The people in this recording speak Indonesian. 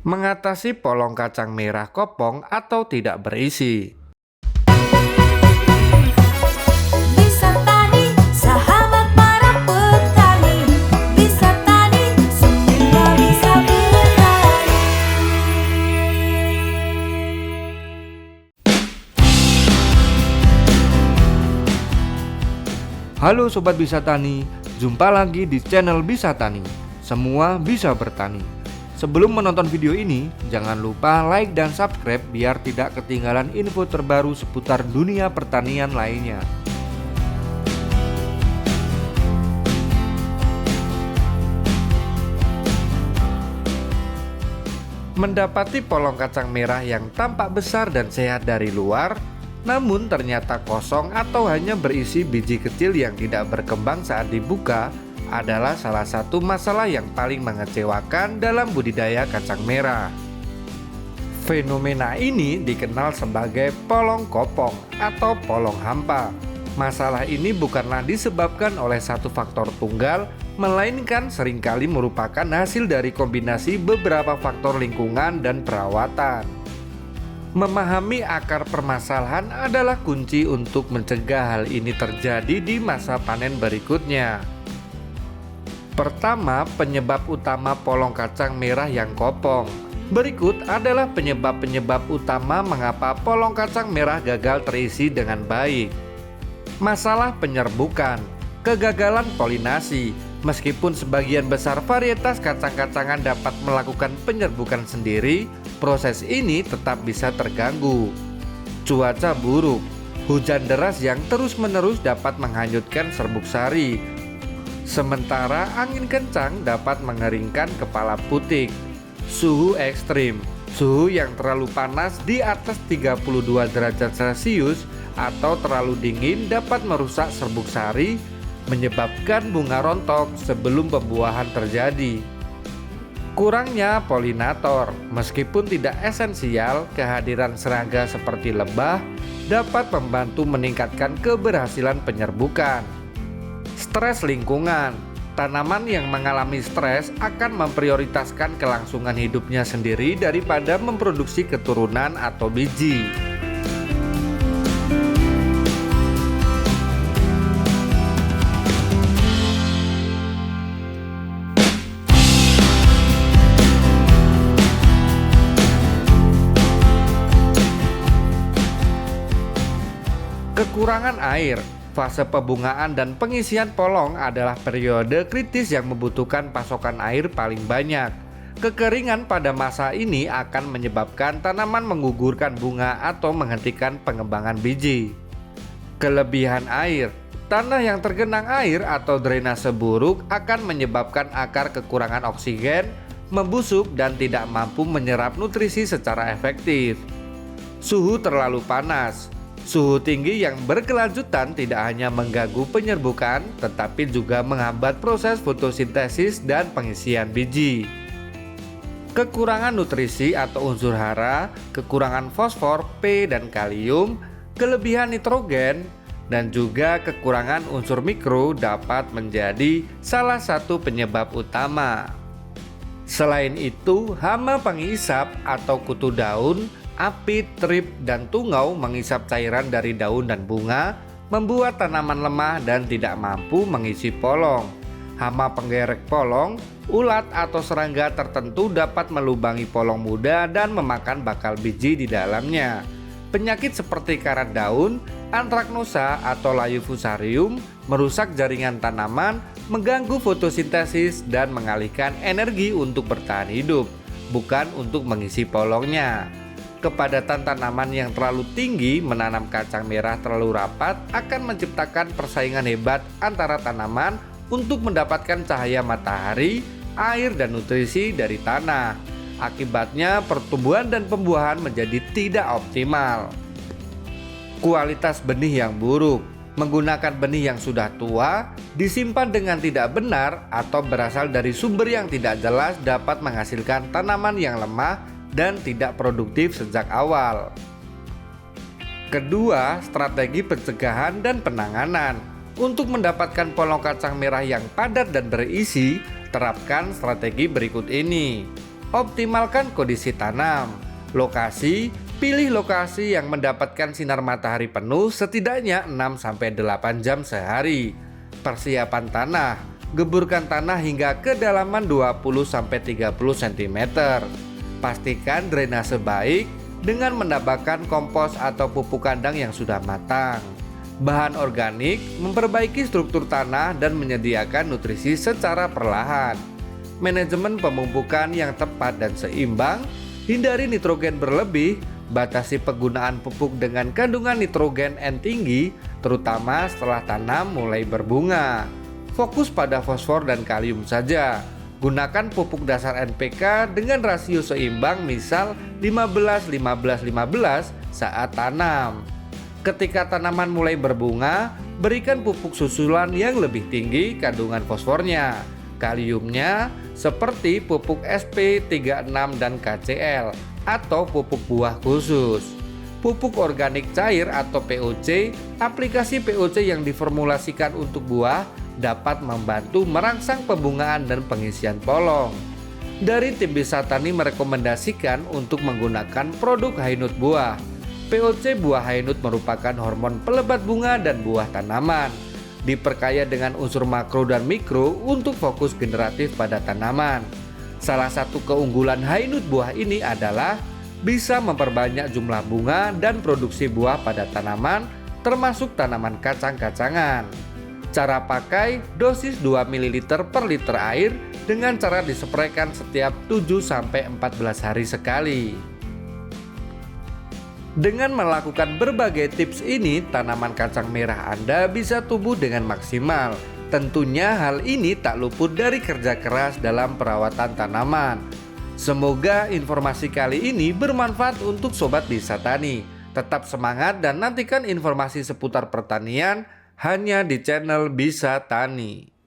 Mengatasi polong kacang merah kopong atau tidak berisi. Bisa tani, sahabat para petani. Bisa tani, semua bisa bertani. Halo Sobat Bisa Tani, jumpa lagi di channel Bisa Tani. Semua bisa bertani. Sebelum menonton video ini, jangan lupa like dan subscribe biar tidak ketinggalan info terbaru seputar dunia pertanian lainnya. Mendapati polong kacang merah yang tampak besar dan sehat dari luar, namun ternyata kosong atau hanya berisi biji kecil yang tidak berkembang saat dibuka, adalah salah satu masalah yang paling mengecewakan dalam budidaya kacang merah. Fenomena ini dikenal sebagai polong kopong atau polong hampa. Masalah ini bukanlah disebabkan oleh satu faktor tunggal, melainkan seringkali merupakan hasil dari kombinasi beberapa faktor lingkungan dan perawatan. Memahami akar permasalahan adalah kunci untuk mencegah hal ini terjadi di masa panen berikutnya. Pertama, penyebab utama polong kacang merah yang kopong. Berikut adalah penyebab-penyebab utama mengapa polong kacang merah gagal terisi dengan baik. Masalah penyerbukan, kegagalan polinasi. Meskipun sebagian besar varietas kacang-kacangan dapat melakukan penyerbukan sendiri, proses ini tetap bisa terganggu. Cuaca buruk, hujan deras yang terus-menerus dapat menghanyutkan serbuk sari. Sementara angin kencang dapat mengeringkan kepala putik. Suhu ekstrim, suhu yang terlalu panas di atas 32 derajat Celcius atau terlalu dingin dapat merusak serbuk sari, menyebabkan bunga rontok sebelum pembuahan terjadi. Kurangnya polinator, meskipun tidak esensial, kehadiran serangga seperti lebah dapat membantu meningkatkan keberhasilan penyerbukan. Stres lingkungan, tanaman yang mengalami stres akan memprioritaskan kelangsungan hidupnya sendiri daripada memproduksi keturunan atau biji. Kekurangan air. Fase pembungaan dan pengisian polong adalah periode kritis yang membutuhkan pasokan air paling banyak. Kekeringan pada masa ini akan menyebabkan tanaman menggugurkan bunga atau menghentikan pengembangan biji. Kelebihan air. Tanah yang tergenang air atau drainase buruk akan menyebabkan akar kekurangan oksigen, membusuk dan tidak mampu menyerap nutrisi secara efektif. Suhu terlalu panas. Suhu tinggi yang berkelanjutan tidak hanya mengganggu penyerbukan, tetapi juga menghambat proses fotosintesis dan pengisian biji. Kekurangan nutrisi atau unsur hara, kekurangan fosfor, P dan kalium, kelebihan nitrogen, dan juga kekurangan unsur mikro dapat menjadi salah satu penyebab utama. Selain itu, hama penghisap atau kutu daun, api, trip, dan tungau mengisap cairan dari daun dan bunga, membuat tanaman lemah dan tidak mampu mengisi polong. Hama penggerek polong, ulat atau serangga tertentu dapat melubangi polong muda dan memakan bakal biji di dalamnya. Penyakit seperti karat daun, antraknosa atau layu fusarium merusak jaringan tanaman, mengganggu fotosintesis dan mengalihkan energi untuk bertahan hidup, bukan untuk mengisi polongnya. Kepadatan tanaman yang terlalu tinggi menanam kacang merah terlalu rapat akan menciptakan persaingan hebat antara tanaman untuk mendapatkan cahaya matahari, air, dan nutrisi dari tanah. Akibatnya pertumbuhan dan pembuahan menjadi tidak optimal. Kualitas benih yang buruk. Menggunakan benih yang sudah tua, disimpan dengan tidak benar, atau berasal dari sumber yang tidak jelas dapat menghasilkan tanaman yang lemah dan tidak produktif sejak awal. Kedua, strategi pencegahan dan penanganan. Untuk mendapatkan polong kacang merah yang padat dan berisi, terapkan strategi berikut ini. Optimalkan kondisi tanam. Lokasi, pilih lokasi yang mendapatkan sinar matahari penuh setidaknya 6-8 jam sehari. Persiapan tanah, geburkan tanah hingga kedalaman 20-30 cm. Pastikan drainase baik dengan menambahkan kompos atau pupuk kandang yang sudah matang. Bahan organik memperbaiki struktur tanah dan menyediakan nutrisi secara perlahan. Manajemen pemupukan yang tepat dan seimbang, hindari nitrogen berlebih, batasi penggunaan pupuk dengan kandungan nitrogen N tinggi, terutama setelah tanam mulai berbunga. Fokus pada fosfor dan kalium saja. Gunakan pupuk dasar NPK dengan rasio seimbang, misal 15-15-15 saat tanam. Ketika tanaman mulai berbunga, berikan pupuk susulan yang lebih tinggi kandungan fosfornya, kaliumnya, seperti pupuk SP36 dan KCL atau pupuk buah khusus. Pupuk organik cair atau POC, aplikasi POC yang diformulasikan untuk buah dapat membantu merangsang pembungaan dan pengisian polong. Dari tim Bisa Tani merekomendasikan untuk menggunakan produk Hainut Buah. POC buah Hainut merupakan hormon pelebat bunga dan buah tanaman. Diperkaya dengan unsur makro dan mikro untuk fokus generatif pada tanaman. Salah satu keunggulan Hainut Buah ini adalah bisa memperbanyak jumlah bunga dan produksi buah pada tanaman, termasuk tanaman kacang-kacangan. Cara pakai, dosis 2 ml per liter air dengan cara dispraykan setiap 7-14 hari sekali. Dengan melakukan berbagai tips ini, tanaman kacang merah Anda bisa tumbuh dengan maksimal. Tentunya hal ini tak luput dari kerja keras dalam perawatan tanaman. Semoga informasi kali ini bermanfaat untuk Sobat Bisa Tani. Tetap semangat dan nantikan informasi seputar pertanian hanya di channel Bisa Tani.